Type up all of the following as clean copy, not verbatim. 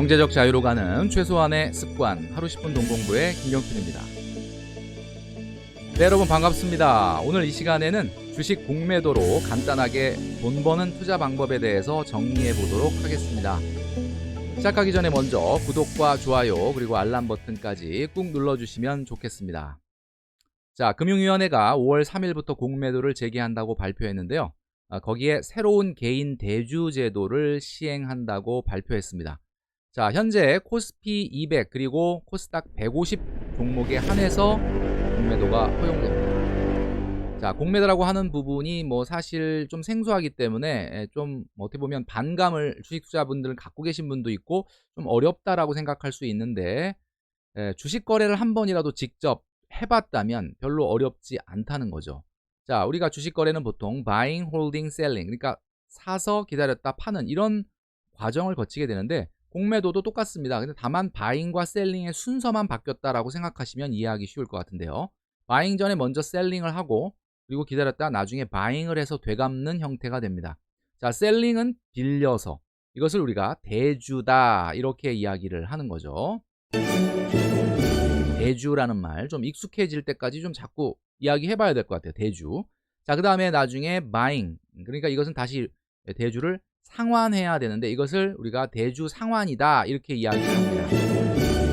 경제적 자유로 가는 최소한의 습관, 하루 10분 돈 공부의 김경필입니다. 네, 여러분 반갑습니다. 오늘 이 시간에는 주식 공매도로 간단하게 돈 버는 투자 방법에 대해서 정리해 보도록 하겠습니다. 시작하기 전에 먼저 구독과 좋아요 그리고 알람 버튼까지 꾹 눌러주시면 좋겠습니다. 자, 금융위원회가 5월 3일부터 공매도를 재개한다고 발표했는데요. 거기에 새로운 개인 대주 제도를 시행한다고 발표했습니다. 자, 현재 코스피 200 그리고 코스닥 150 종목에 한해서 공매도가 허용됩니다. 자, 공매도라고 하는 부분이 사실 좀 생소하기 때문에 좀 어떻게 보면 반감을 주식 투자분들은 갖고 계신 분도 있고 좀 어렵다라고 생각할 수 있는데, 주식 거래를 한 번이라도 직접 해봤다면 별로 어렵지 않다는 거죠. 자, 우리가 주식 거래는 보통 buying, holding, selling, 그러니까 사서 기다렸다 파는 이런 과정을 거치게 되는데, 공매도도 똑같습니다. 근데 다만 buying과 selling의 순서만 바뀌었다라고 생각하시면 이해하기 쉬울 것 같은데요. buying 전에 먼저 selling을 하고 그리고 기다렸다 나중에 buying을 해서 되갚는 형태가 됩니다. 자, selling은 빌려서, 이것을 우리가 대주다 이렇게 이야기를 하는 거죠. 대주라는 말 좀 익숙해질 때까지 좀 자꾸 이야기해 봐야 될 것 같아요. 대주. 자, 그 다음에 나중에 buying, 그러니까 이것은 다시 대주를 상환해야 되는데 이것을 우리가 대주 상환이다 이렇게 이야기를 합니다.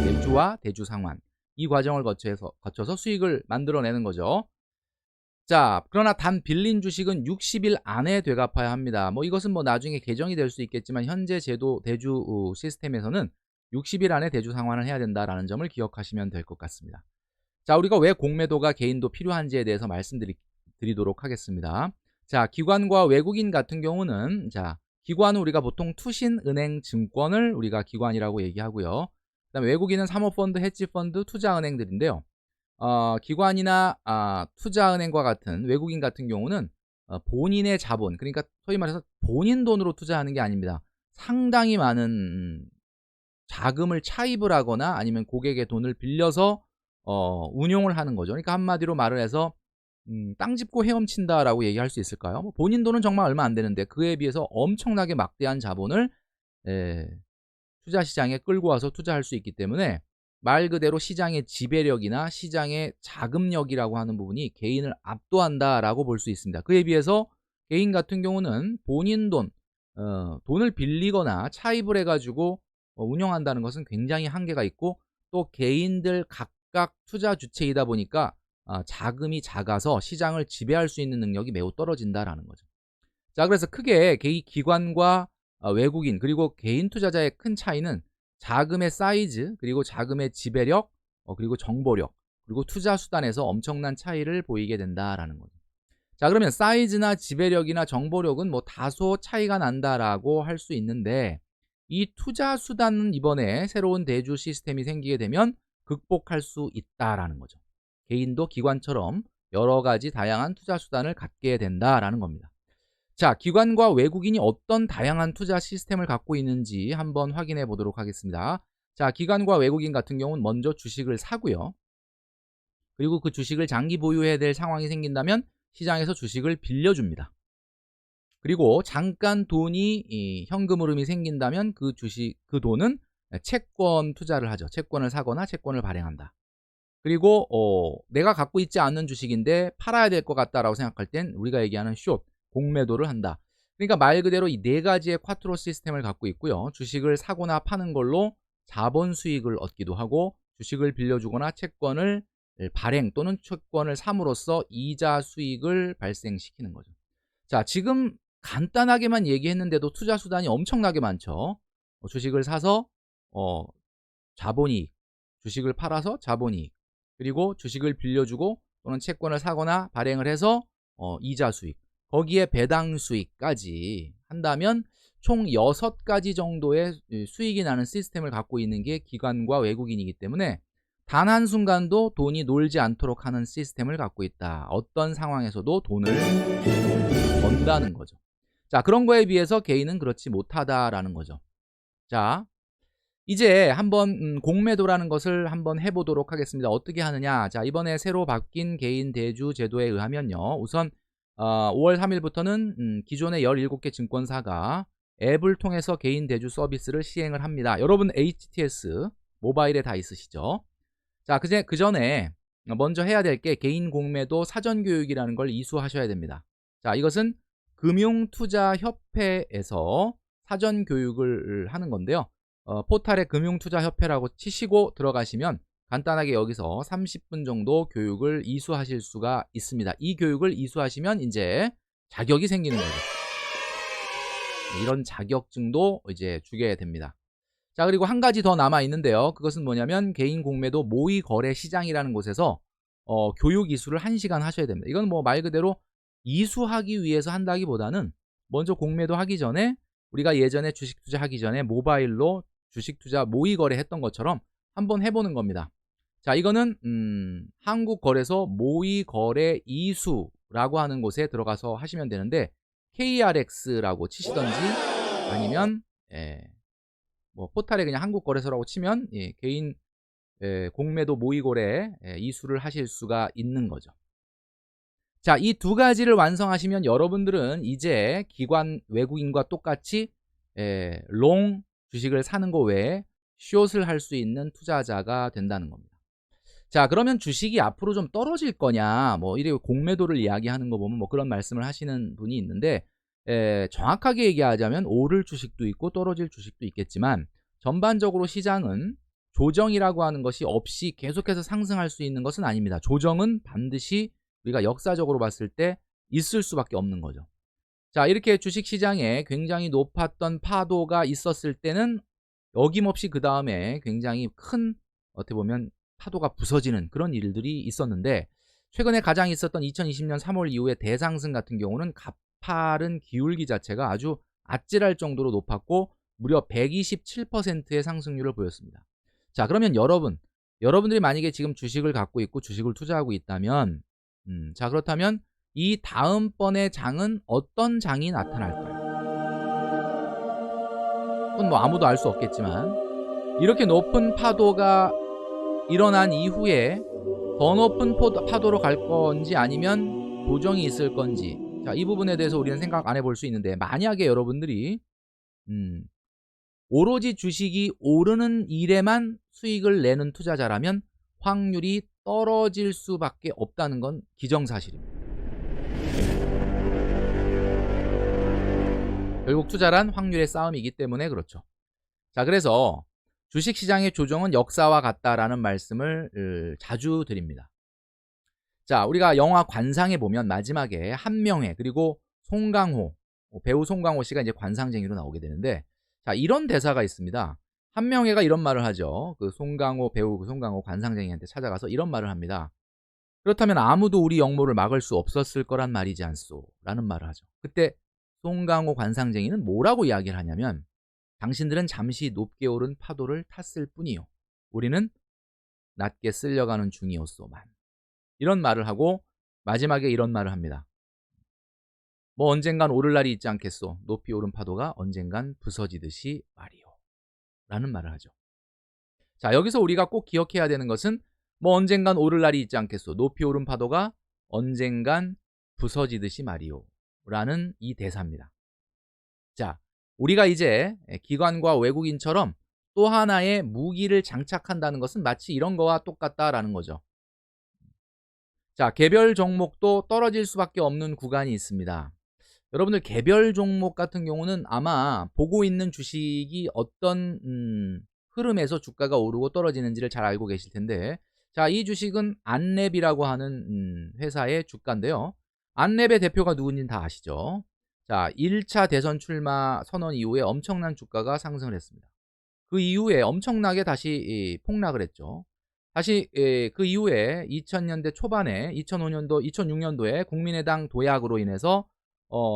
대주와 대주 상환, 이 과정을 거쳐서 수익을 만들어내는 거죠. 자, 그러나 단 빌린 주식은 60일 안에 되갚아야 합니다. 이것은 나중에 개정이 될 수 있겠지만 현재 제도 대주 시스템에서는 60일 안에 대주 상환을 해야 된다라는 점을 기억하시면 될 것 같습니다. 자, 우리가 왜 공매도가 개인도 필요한지에 대해서 말씀드리도록 하겠습니다. 자, 기관과 외국인 같은 경우는, 자, 기관은 우리가 보통 투신은행 증권을 우리가 기관이라고 얘기하고요. 그다음에 외국인은 사모펀드, 헤지펀드, 투자은행들인데요. 기관이나 투자은행과 같은 외국인 같은 경우는 본인의 자본, 그러니까 소위 말해서 본인 돈으로 투자하는 게 아닙니다. 상당히 많은 자금을 차입을 하거나 아니면 고객의 돈을 빌려서 운용을 하는 거죠. 그러니까 한마디로 말을 해서 땅 짚고 헤엄친다라고 얘기할 수 있을까요? 본인 돈은 정말 얼마 안 되는데 그에 비해서 엄청나게 막대한 자본을 투자시장에 끌고 와서 투자할 수 있기 때문에 말 그대로 시장의 지배력이나 시장의 자금력이라고 하는 부분이 개인을 압도한다라고 볼 수 있습니다. 그에 비해서 개인 같은 경우는 본인 돈을 빌리거나 차입을 해가지고 운영한다는 것은 굉장히 한계가 있고, 또 개인들 각각 투자 주체이다 보니까 자금이 작아서 시장을 지배할 수 있는 능력이 매우 떨어진다라는 거죠. 자, 그래서 크게 기관과 외국인 그리고 개인 투자자의 큰 차이는 자금의 사이즈, 그리고 자금의 지배력, 그리고 정보력, 그리고 투자 수단에서 엄청난 차이를 보이게 된다라는 거죠. 자, 그러면 사이즈나 지배력이나 정보력은 다소 차이가 난다라고 할 수 있는데, 이 투자 수단은 이번에 새로운 대주 시스템이 생기게 되면 극복할 수 있다라는 거죠. 개인도 기관처럼 여러 가지 다양한 투자 수단을 갖게 된다라는 겁니다. 자, 기관과 외국인이 어떤 다양한 투자 시스템을 갖고 있는지 한번 확인해 보도록 하겠습니다. 자, 기관과 외국인 같은 경우는 먼저 주식을 사고요. 그리고 그 주식을 장기 보유해야 될 상황이 생긴다면 시장에서 주식을 빌려줍니다. 그리고 잠깐 돈이 현금 흐름이 생긴다면 그 돈은 채권 투자를 하죠. 채권을 사거나 채권을 발행한다. 그리고 내가 갖고 있지 않는 주식인데 팔아야 될 것 같다라고 생각할 땐 우리가 얘기하는 숏, 공매도를 한다. 그러니까 말 그대로 이 네 가지의 쿼트로 시스템을 갖고 있고요. 주식을 사거나 파는 걸로 자본 수익을 얻기도 하고, 주식을 빌려주거나 채권을 발행 또는 채권을 삼으로써 이자 수익을 발생시키는 거죠. 자, 지금 간단하게만 얘기했는데도 투자 수단이 엄청나게 많죠. 주식을 사서 자본이익, 주식을 팔아서 자본이익, 그리고 주식을 빌려주고 또는 채권을 사거나 발행을 해서 이자 수익, 거기에 배당 수익까지 한다면 총 6가지 정도의 수익이 나는 시스템을 갖고 있는 게 기관과 외국인이기 때문에 단 한순간도 돈이 놀지 않도록 하는 시스템을 갖고 있다. 어떤 상황에서도 돈을 번다는 거죠. 자, 그런 거에 비해서 개인은 그렇지 못하다라는 거죠. 자, 이제 한번 공매도라는 것을 한번 해보도록 하겠습니다. 어떻게 하느냐? 자, 이번에 새로 바뀐 개인 대주 제도에 의하면요, 우선 5월 3일부터는 기존의 17개 증권사가 앱을 통해서 개인 대주 서비스를 시행을 합니다. 여러분 HTS 모바일에 다 있으시죠? 자, 그 전에 먼저 해야 될 게 개인 공매도 사전 교육이라는 걸 이수하셔야 됩니다. 자, 이것은 금융투자협회에서 사전 교육을 하는 건데요. 포탈에 금융투자협회라고 치시고 들어가시면 간단하게 여기서 30분 정도 교육을 이수하실 수가 있습니다. 이 교육을 이수하시면 이제 자격이 생기는 거죠. 이런 자격증도 이제 주게 됩니다. 자, 그리고 한 가지 더 남아 있는데요. 그것은 뭐냐면 개인 공매도 모의 거래 시장이라는 곳에서 교육 이수를 1시간 하셔야 됩니다. 이건 뭐 말 그대로 이수하기 위해서 한다기보다는 먼저 공매도 하기 전에 우리가 예전에 주식 투자하기 전에 모바일로 주식 투자 모의 거래 했던 것처럼 한번 해보는 겁니다. 자, 이거는 한국거래소 모의 거래 이수라고 하는 곳에 들어가서 하시면 되는데 KRX라고 치시던지 아니면 뭐 포탈에 그냥 한국거래소라고 치면 개인 공매도 모의거래 이수를 하실 수가 있는 거죠. 자, 이 두 가지를 완성하시면 여러분들은 이제 기관 외국인과 똑같이 롱 주식을 사는 거 외에 숏을 할 수 있는 투자자가 된다는 겁니다. 자, 그러면 주식이 앞으로 좀 떨어질 거냐, 뭐 이래 공매도를 이야기하는 거 보면 뭐 그런 말씀을 하시는 분이 있는데 정확하게 얘기하자면 오를 주식도 있고 떨어질 주식도 있겠지만 전반적으로 시장은 조정이라고 하는 것이 없이 계속해서 상승할 수 있는 것은 아닙니다. 조정은 반드시 우리가 역사적으로 봤을 때 있을 수밖에 없는 거죠. 자, 이렇게 주식시장에 굉장히 높았던 파도가 있었을 때는 어김없이 그 다음에 굉장히 큰 어떻게 보면 파도가 부서지는 그런 일들이 있었는데 최근에 가장 있었던 2020년 3월 이후의 대상승 같은 경우는 가파른 기울기 자체가 아주 아찔할 정도로 높았고 무려 127%의 상승률을 보였습니다. 자, 그러면 여러분들이 만약에 지금 주식을 갖고 있고 주식을 투자하고 있다면 자, 그렇다면 이 다음번의 장은 어떤 장이 나타날까요? 그건 뭐 아무도 알 수 없겠지만 이렇게 높은 파도가 일어난 이후에 더 높은 파도로 갈 건지 아니면 조정이 있을 건지, 자, 이 부분에 대해서 우리는 생각 안 해볼 수 있는데 만약에 여러분들이 오로지 주식이 오르는 일에만 수익을 내는 투자자라면 확률이 떨어질 수밖에 없다는 건 기정사실입니다. 결국 투자란 확률의 싸움이기 때문에 그렇죠. 자, 그래서 주식시장의 조정은 역사와 같다라는 말씀을 자주 드립니다. 자, 우리가 영화 관상에 보면 마지막에 한명회 그리고 송강호, 배우 송강호 씨가 이제 관상쟁이로 나오게 되는데, 자, 이런 대사가 있습니다. 한명회가 이런 말을 하죠. 그 송강호 배우 송강호 관상쟁이한테 찾아가서 이런 말을 합니다. 그렇다면 아무도 우리 영모를 막을 수 없었을 거란 말이지 않소? 라는 말을 하죠. 그때 송강호 관상쟁이는 뭐라고 이야기를 하냐면 당신들은 잠시 높게 오른 파도를 탔을 뿐이요. 우리는 낮게 쓸려가는 중이었소만. 이런 말을 하고 마지막에 이런 말을 합니다. 뭐 언젠간 오를 날이 있지 않겠소. 높이 오른 파도가 언젠간 부서지듯이 말이요. 라는 말을 하죠. 자, 여기서 우리가 꼭 기억해야 되는 것은 뭐 언젠간 오를 날이 있지 않겠소. 높이 오른 파도가 언젠간 부서지듯이 말이요. 라는 이 대사입니다. 자, 우리가 이제 기관과 외국인처럼 또 하나의 무기를 장착한다는 것은 마치 이런 거와 똑같다라는 거죠. 자, 개별 종목도 떨어질 수밖에 없는 구간이 있습니다. 여러분들 개별 종목 같은 경우는 아마 보고 있는 주식이 어떤 흐름에서 주가가 오르고 떨어지는지를 잘 알고 계실 텐데, 자, 이 주식은 안랩이라고 하는 회사의 주가인데요. 안랩의 대표가 누군지는 다 아시죠? 자, 1차 대선 출마 선언 이후에 엄청난 주가가 상승을 했습니다. 그 이후에 엄청나게 다시 폭락을 했죠. 다시 그 이후에 2000년대 초반에 2005년도, 2006년도에 국민의당 도약으로 인해서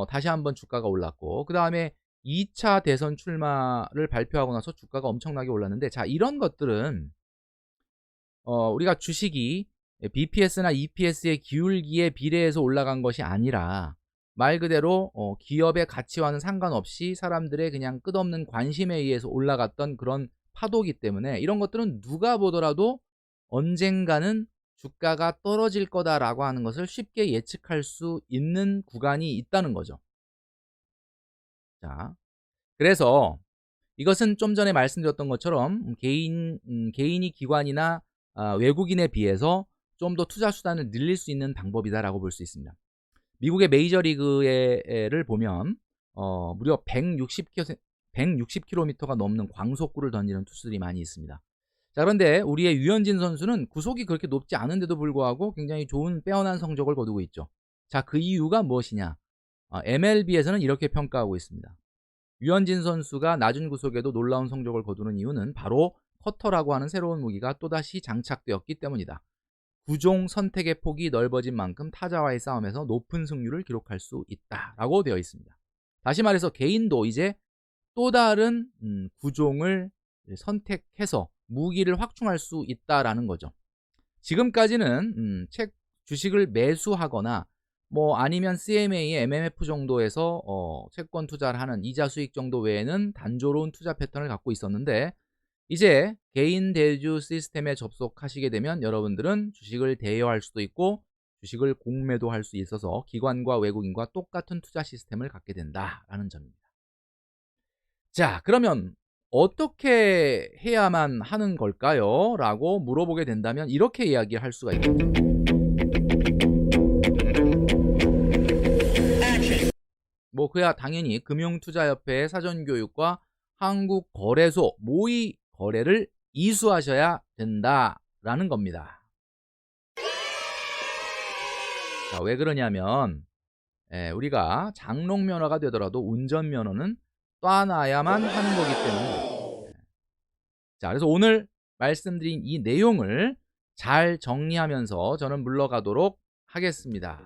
다시 한번 주가가 올랐고, 그 다음에 2차 대선 출마를 발표하고 나서 주가가 엄청나게 올랐는데, 자, 이런 것들은 우리가 주식이 BPS나 EPS의 기울기에 비례해서 올라간 것이 아니라 말 그대로 기업의 가치와는 상관없이 사람들의 그냥 끝없는 관심에 의해서 올라갔던 그런 파도기 때문에 이런 것들은 누가 보더라도 언젠가는 주가가 떨어질 거다라고 하는 것을 쉽게 예측할 수 있는 구간이 있다는 거죠. 자, 그래서 이것은 좀 전에 말씀드렸던 것처럼 개인이 기관이나 외국인에 비해서 좀 더 투자 수단을 늘릴 수 있는 방법이다라고 볼 수 있습니다. 미국의 메이저리그를 보면 무려 160km가 넘는 광속구를 던지는 투수들이 많이 있습니다. 자, 그런데 우리의 류현진 선수는 구속이 그렇게 높지 않은데도 불구하고 굉장히 좋은 빼어난 성적을 거두고 있죠. 자, 그 이유가 무엇이냐? MLB에서는 이렇게 평가하고 있습니다. 류현진 선수가 낮은 구속에도 놀라운 성적을 거두는 이유는 바로 커터라고 하는 새로운 무기가 또다시 장착되었기 때문이다. 구종 선택의 폭이 넓어진 만큼 타자와의 싸움에서 높은 승률을 기록할 수 있다라고 되어 있습니다. 다시 말해서 개인도 이제 또 다른 구종을 선택해서 무기를 확충할 수 있다라는 거죠. 지금까지는 주식을 매수하거나 뭐 아니면 CMA, MMF 정도에서 채권 투자를 하는 이자 수익 정도 외에는 단조로운 투자 패턴을 갖고 있었는데, 이제 개인 대주 시스템에 접속하시게 되면 여러분들은 주식을 대여할 수도 있고 주식을 공매도 할 수 있어서 기관과 외국인과 똑같은 투자 시스템을 갖게 된다라는 점입니다. 자, 그러면 어떻게 해야만 하는 걸까요? 라고 물어보게 된다면 이렇게 이야기할 수가 있습니다. 뭐 그야 당연히 금융투자협회의 사전교육과 한국거래소 모의 거래를 이수하셔야 된다라는 겁니다. 자, 왜 그러냐면 우리가 장롱면허가 되더라도 운전면허는 따놔야만 하는 거기 때문에. 자, 그래서 오늘 말씀드린 이 내용을 잘 정리하면서 저는 물러가도록 하겠습니다.